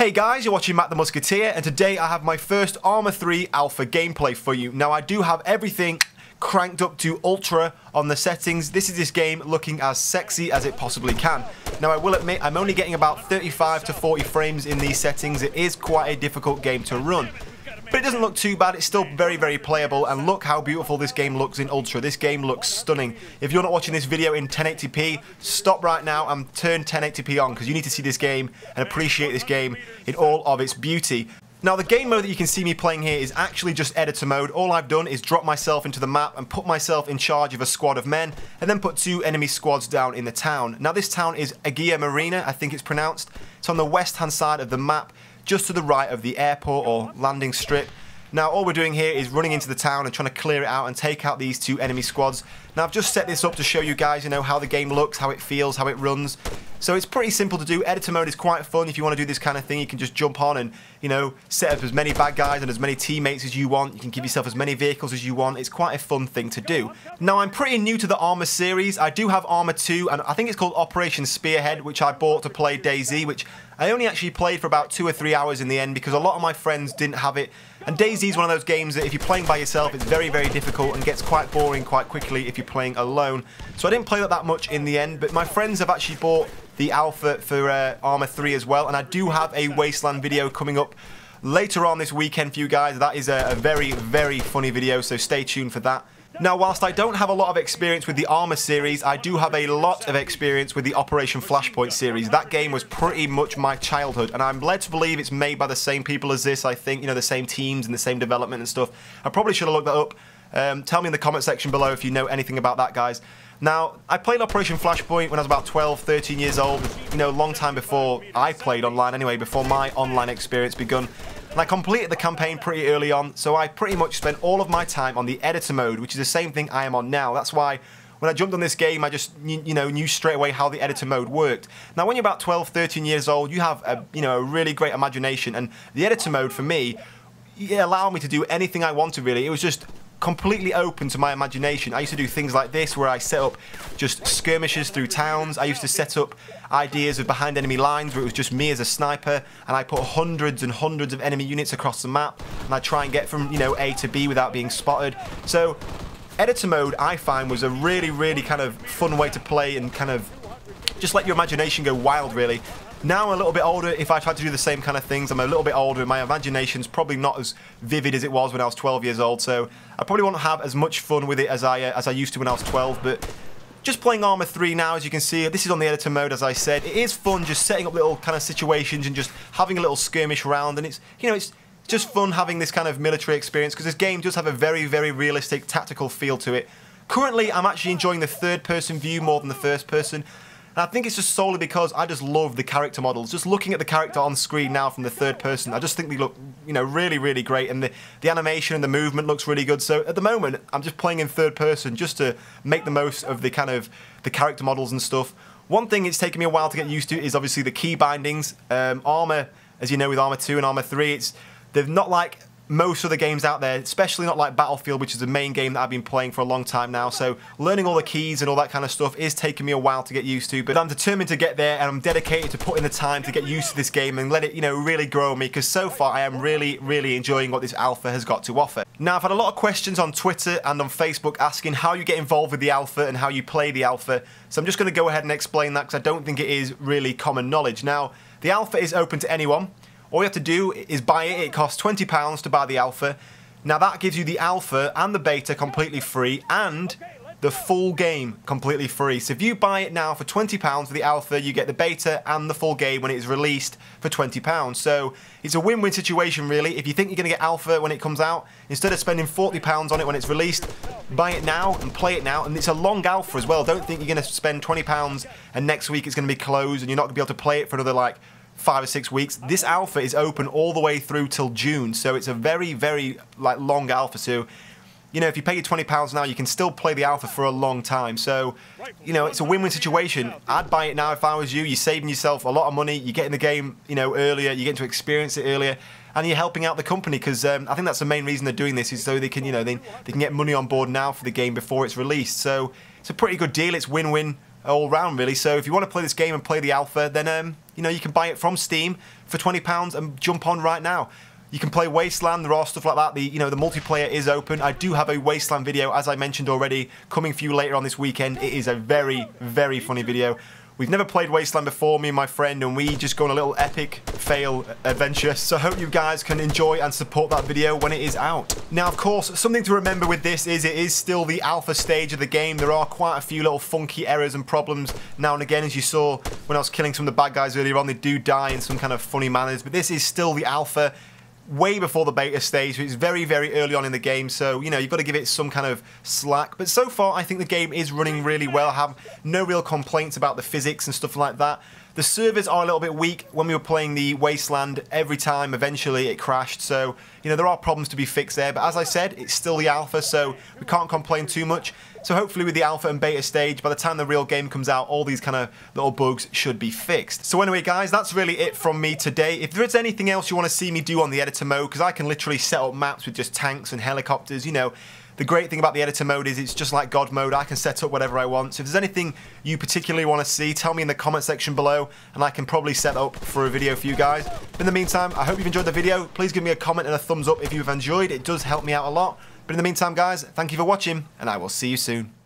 Hey guys, you're watching Matt the Musketeer, and today I have my first Arma 3 alpha gameplay for you. Now I do have everything cranked up to ultra on the settings. This is this game looking as sexy as it possibly can. Now I will admit I'm only getting about 35 to 40 frames in these settings. It is quite a difficult game to run. But it doesn't look too bad, it's still very, very playable, and look how beautiful this game looks in Ultra. This game looks stunning. If you're not watching this video in 1080p, stop right now and turn 1080p on, because you need to see this game and appreciate this game in all of its beauty. Now the game mode that you can see me playing here is actually just editor mode. All I've done is drop myself into the map and put myself in charge of a squad of men, and then put 2 enemy squads down in the town. Now this town is Agia Marina, I think it's pronounced. It's on the west hand side of the map, just to the right of the airport or landing strip. Now all we're doing here is running into the town and trying to clear it out and take out these 2 enemy squads. Now I've just set this up to show you guys, how the game looks, how it feels, how it runs. So it's pretty simple to do. Editor mode is quite fun. If you want to do this kind of thing, you can just jump on and, set up as many bad guys and as many teammates as you want. You can give yourself as many vehicles as you want. It's quite a fun thing to do. Now I'm pretty new to the Arma series. I do have Arma 2, and I think it's called Operation Spearhead, which I bought to play DayZ, which I only actually played for about 2 or 3 hours in the end because a lot of my friends didn't have it. And DayZ is one of those games that if you're playing by yourself, it's very, very difficult and gets quite boring quite quickly if you're playing alone. So I didn't play that much in the end, but my friends have actually bought the alpha for Arma 3 as well, and I do have a Wasteland video coming up later on this weekend for you guys. That is a very, very funny video, so stay tuned for that. Now, whilst I don't have a lot of experience with the Arma series, I do have a lot of experience with the Operation Flashpoint series. That game was pretty much my childhood, and I'm led to believe it's made by the same people as this, I think, the same teams and the same development and stuff. I probably should have looked that up. Tell me in the comment section below if you know anything about that, guys. Now, I played Operation Flashpoint when I was about 12, 13 years old, long time before I played online anyway, before my online experience begun. And I completed the campaign pretty early on, so I pretty much spent all of my time on the editor mode, which is the same thing I am on now. That's why when I jumped on this game, I just knew straight away how the editor mode worked. Now, when you're about 12, 13 years old, you have a really great imagination, and the editor mode for me, it allowed me to do anything I wanted really. It was just completely open to my imagination. I used to do things like this where I set up just skirmishes through towns. I used to set up ideas of behind enemy lines where it was just me as a sniper, and I put hundreds and hundreds of enemy units across the map, and I try and get from A to B without being spotted. So editor mode I find was a really, really kind of fun way to play and kind of just let your imagination go wild really. Now I'm a little bit older, if I tried to do the same kind of things, I'm a little bit older and my imagination's probably not as vivid as it was when I was 12 years old, so I probably won't have as much fun with it as I used to when I was 12, but just playing Arma 3 now, as you can see, this is on the editor mode, as I said. It is fun just setting up little kind of situations and just having a little skirmish round, and it's, it's just fun having this kind of military experience, because this game does have a very, very realistic tactical feel to it. Currently, I'm actually enjoying the third-person view more than the first-person. And I think it's just solely because I just love the character models. Just looking at the character on screen now from the third person, I just think they look, really, really great. And the animation and the movement looks really good. So at the moment, I'm just playing in third person just to make the most of the kind of the character models and stuff. One thing it's taken me a while to get used to is obviously the key bindings. Arma, as you know, with Arma 2 and Arma 3, they're not like most other games out there, especially not like Battlefield, which is the main game that I've been playing for a long time now. So learning all the keys and all that kind of stuff is taking me a while to get used to, but I'm determined to get there, and I'm dedicated to putting the time to get used to this game and let it, really grow on me, because so far I am really, really enjoying what this alpha has got to offer. Now, I've had a lot of questions on Twitter and on Facebook asking how you get involved with the alpha and how you play the alpha, so I'm just going to go ahead and explain that, because I don't think it is really common knowledge. Now, the alpha is open to anyone. All you have to do is buy it. It costs £20 to buy the alpha. Now that gives you the alpha and the beta completely free, and the full game completely free. So if you buy it now for £20 for the alpha, you get the beta and the full game when it is released for £20. So it's a win-win situation really. If you think you're going to get alpha when it comes out, instead of spending £40 on it when it's released, buy it now and play it now. And it's a long alpha as well. Don't think you're going to spend £20 and next week it's going to be closed and you're not going to be able to play it for another like 5 or 6 weeks. This alpha is open all the way through till June, so it's a very, very long alpha. So, if you pay your £20 now, you can still play the alpha for a long time. So, it's a win-win situation. I'd buy it now if I was you. You're saving yourself a lot of money. You get in the game, earlier. You get to experience it earlier, and you're helping out the company, because I think that's the main reason they're doing this, is so they can, they can get money on board now for the game before it's released. So it's a pretty good deal. It's win-win all round really. So if you want to play this game and play the alpha, then You know, you can buy it from Steam for £20 and jump on right now. You can play Wasteland, there are stuff like that. The multiplayer is open. I do have a Wasteland video, as I mentioned already, coming for you later on this weekend. It is a very, very funny video. We've never played Wasteland before, me and my friend, and we just go on a little epic fail adventure. So I hope you guys can enjoy and support that video when it is out. Now, of course, something to remember with this is it is still the alpha stage of the game. There are quite a few little funky errors and problems now and again, as you saw when I was killing some of the bad guys earlier on. They do die in some kind of funny manners, but this is still the alpha, way before the beta stage. It's very, very early on in the game, so you know, you've got to give it some kind of slack. But so far I think the game is running really well. I have no real complaints about the physics and stuff like that. The servers are a little bit weak. When we were playing the Wasteland, every time eventually it crashed, so you know, there are problems to be fixed there. But as I said, it's still the alpha, so we can't complain too much. So hopefully with the alpha and beta stage, by the time the real game comes out, all these kind of little bugs should be fixed. So anyway guys, that's really it from me today. If there is anything else you want to see me do on the editor mode, because I can literally set up maps with just tanks and helicopters, you know, the great thing about the editor mode is it's just like God mode. I can set up whatever I want. So if there's anything you particularly want to see, tell me in the comment section below, and I can probably set up for a video for you guys. But in the meantime, I hope you've enjoyed the video. Please give me a comment and a thumbs up if you've enjoyed. It does help me out a lot. But in the meantime guys, thank you for watching, and I will see you soon.